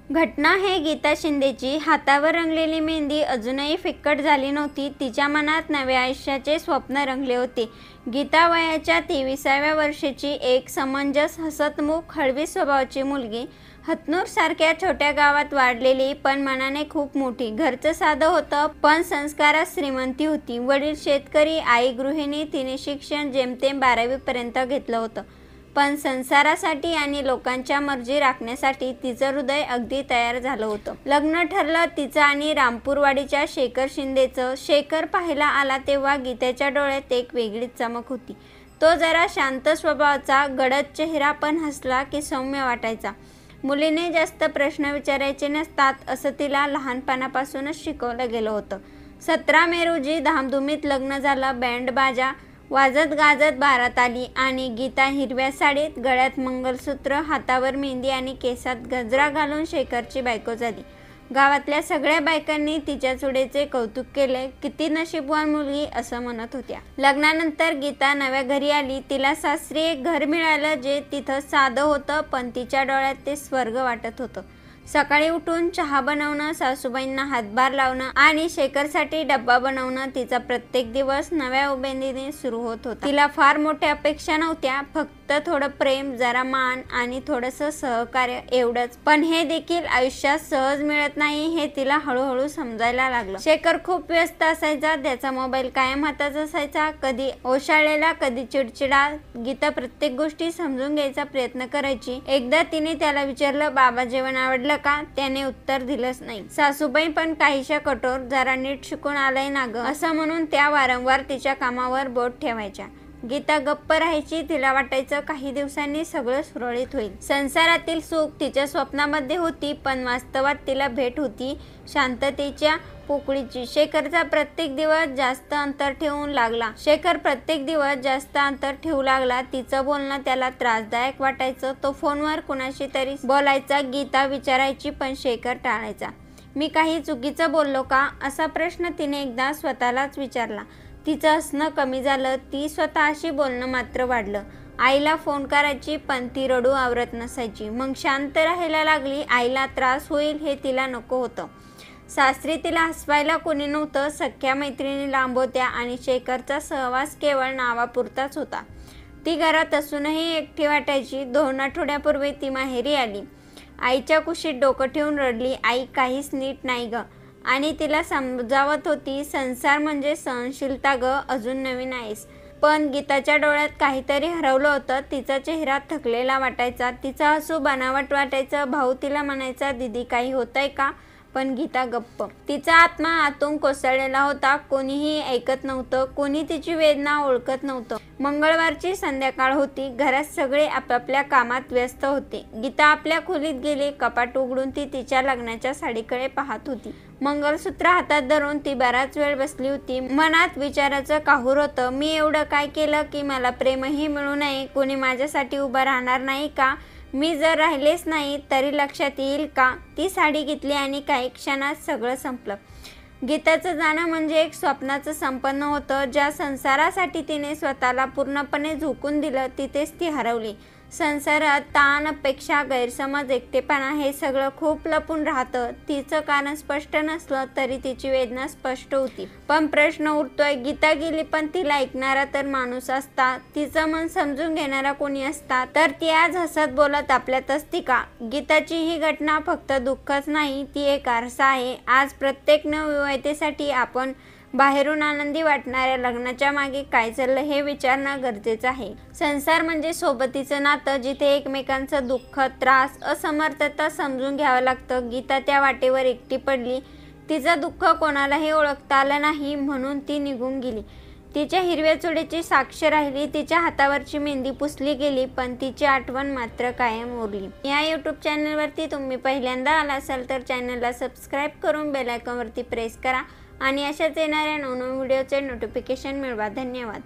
घटना आहे गीता शिंदेची. हातावर रंगलेली मेहंदी अजूनही फिक्कट झाली नव्हती. तिच्या मनात नव्या आयुष्याचे स्वप्न रंगले होते. गीता वयाच्या 23व्या वर्षाची एक समंजस, हसतमुख, हळवी स्वभावाची मुलगी. हतनूर सारख्या छोट्या गावात वाढलेली, पण मनाने खूप मोठी. घरचं साधं होतं, पण संस्कारात श्रीमंती होती. वडील शेतकरी, आई गृहिणी. तिने शिक्षण जेमतेम 12वी पर्यंत घेतलं होतं, पण संसारासाठी आणि लोकांच्या मर्जी राखण्यासाठी तिचं हृदय अगदी तयार झालं होतं. लग्न ठरलं तिचं आणि रामपूरवाडीच्या शेखर शिंदेचं. शेखर पाहायला आला तेव्हा गीतेच्या डोळ्यात एक वेगळीच चमक होती. तो जरा शांत स्वभावाचा, गडद चेहरा, पण हसला की सौम्य वाटायचा. मुलीने जास्त प्रश्न विचारायचे नसतात असं तिला लहानपणापासूनच शिकवलं गेलं होतं. 17 मे रोजी धामधुमीत लग्न झालं. बँड बाजा वाजत गाजत बारात आली आणि गीता हिरव्या साडीत, गळ्यात मंगलसूत्र, हातावर मेहंदी आणि केसात गजरा घालून शेखरची बायको झाली. गावातल्या सगळ्या बायकांनी तिच्या चुडेचे कौतुक केले. किती नशीबवान मुलगी असं म्हणत होत्या. लग्नानंतर गीता नव्या घरी आली. तिला सासरी एक घर मिळालं जे तिथं साधं होतं, पण तिच्या डोळ्यात ते स्वर्ग वाटत होतं. सकाळी उठून चहा बनवणं, सासूबाईंना हातभार लावणं आणि शेखरसाठी डब्बा बनवणं, तिचा प्रत्येक दिवस नव्या उमेदीने सुरू होत होता. तिला फार मोठ्या अपेक्षा नव्हत्या, फक्त थोडं प्रेम, जरा मान आणि थोडंसं सहकार्य, एवढंच. पण हे देखील आयुष्यात सहज मिळत नाही हे तिला हळूहळू समजायला लागलं. शेखर खूप व्यस्त असायचा. त्याचा मोबाईल कायम हातात असायचा. कधी ओशाळलेला, कधी चिडचिडा. गीता प्रत्येक गोष्टी समजून घ्यायचा प्रयत्न करायची. एकदा तिने त्याला विचारलं, बाबा जेवण आवडलं का? त्याने उत्तर दिलंच नाही. सासूबाई पण काहीशा कठोर, जरा नीट शिकून आलंय ना ग असं म्हणून त्या वारंवार तिच्या कामावर बोट ठेवायच्या. गीता गप्प राहायची. तिला वाटायचं काही दिवसांनी सगळं सुरळीत होईल. संसारातील सुख तिच्या स्वप्नामध्ये होती, पण वास्तवात तिला भेट होती शांततेच्या पोकळीची. शेखर प्रत्येक दिवस जास्त अंतर ठेवू लागला. तिचं बोलणं त्याला त्रासदायक वाटायचं. तो फोनवर कुणाशी तरी बोलायचा. गीता विचारायची, पण शेखर टाळायचा. मी काही चुकीचं बोललो का असा प्रश्न तिने एकदा स्वतःलाच विचारला. तिचं हसणं कमी झालं. ती स्वतःशी बोलणं मात्र वाढलं. आईला फोन करायची, पण ती रडू आवरत नसायची. मग शांत राहायला लागली. आईला त्रास होईल हे तिला नको होतं. सासरी तिला हसवायला कोणी नव्हतं. सख्या मैत्रिणी लांब होत्या आणि शेखरचा सहवास केवळ नावापुरताच होता. ती घरात असूनही एकटी वाटायची. 2 आठवड्यापूर्वी ती माहेरी आली. आईच्या कुशीत डोकं ठेवून रडली. आई, काहीच नीट नाही ग. आणि तिला समजावत होती, संसार म्हणजे सहनशीलता ग, अजून नवीन आहेस. पण गीताच्या डोळ्यात काहीतरी हरवलं होतं. तिचा चेहरा थकलेला वाटायचा. तिचा हसू बनावट वाटायचं. भाऊ तिला म्हणायचा, दीदी काही होतंय का? पण गीता गप्प. तिचा आत्मा आतून कोसळलेला होता. कोणीही ऐकत नव्हतं. कोणी तिची वेदना ओळखत नव्हतं. मंगळवारची संध्याकाळ होती. घरात सगळे आपापल्या कामात व्यस्त होते. गीता आपल्या खोलीत गेली. कपाट उघडून ती तिच्या लग्नाच्या साडीकडे पाहत होती. मंगलसूत्र हातात धरून ती बराच वेळ बसली होती. मनात विचाराचं काहूर होतं. मी एवढं काय केलं की मला प्रेमही मिळू नये? कोणी माझ्यासाठी उभं राहणार नाही का? मी जर राहिलेच नाही तरी लक्षात येईल का? ती साडी घेतली आणि काही क्षणात सगळं संपलं. गीताचं जाणं म्हणजे एक स्वप्नाचं संपन्न होतं. ज्या संसारासाठी तिने स्वतःला पूर्णपणे झोकून दिलं, तिथेच ती हरवली. संसारात ताण, अपेक्षा, गैरसमज, एकटेपणा हे सगळं खूप लपून राहतं. तिचं कारण स्पष्ट नसलं तरी तिची वेदना स्पष्ट होती. पण प्रश्न उरतोय, गीता गेली, पण तिला ऐकणारा तर माणूस असता, तिचं मन समजून घेणारा कोणी असता, तर ती आज हसत बोलत आपल्यात असती का? गीताची ही घटना फक्त दुःखच नाही, ती एक आरसा आहे. आज प्रत्येक नवविवाहितेसाठी आपण बाहेरून आनंदी वाटणाऱ्या लग्नाच्या मागे काय चाललं हे विचारणं गरजेचं आहे. संसार म्हणजे सोबतीचं नातं, जिथे एकमेकांचं दुःख, त्रास, असमर्थता समजून घ्यावं लागतं. गीता त्या वाटेवर एकटी पडली. तिचं दुःख कोणालाही ओळखता आलं नाही, म्हणून ती निघून गेली. तिच्या हिरव्या चुडीची साक्ष राहिली. तिच्या हातावरची मेहंदी पुसली गेली, पण तिची आठवण मात्र कायम उरली. या यूट्यूब चॅनलवरती तुम्ही पहिल्यांदा आला असाल तर चॅनलला सबस्क्राईब करून बेल आयकॉनवरती प्रेस करा आणि अशाच येणाऱ्या नवनवीन व्हिडिओचे नोटिफिकेशन मिळवा. धन्यवाद.